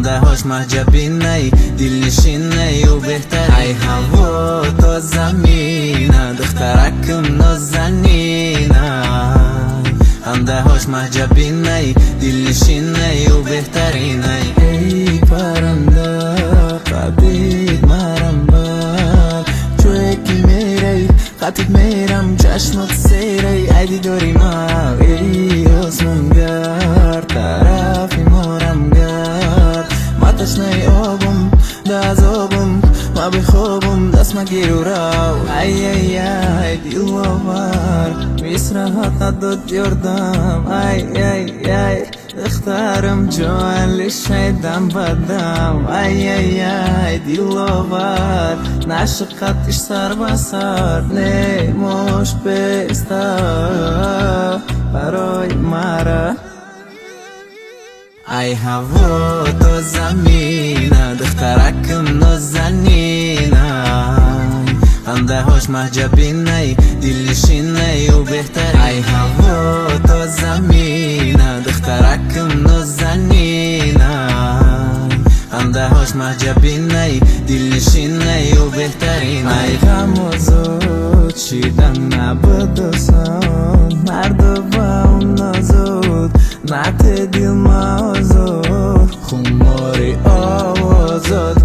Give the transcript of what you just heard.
خنده هاش محجبینه، دلنشینه و بهتر. ای هوا تو زمینه، دخترکم نازنینه. خنده هاش محجبینه، دلنشینه و بهترینه. ای پرنده قدید مرم بر، چوکی میری قطید میرم چشمت سیری. ای دیداری ما ای حسنم گرد، طرفی مارم گرد. ما تشنه آبم دازابم، ما بخوابم دست ما گیرو راو. ای ای ای دیلوار میسرها قدد یردم. ای ای ای اختارم جوان لشیدم بدم. ای ای ای دیلوار نشقتش سر بسر، نموش بیستا برای مرا. ای هوا تو زمینه، دخترکم نازنینه. خنده هاش محجبینه، دلنشینه و بهتر. ای هوا تو زمینه، دخترکم نازنینه. خنده هاش محجبینه، دلنشینه و بهترین. ای غم و زود چیدن نبودسان، مرد با اون نازود نت دیل مازود. خماری آوازاد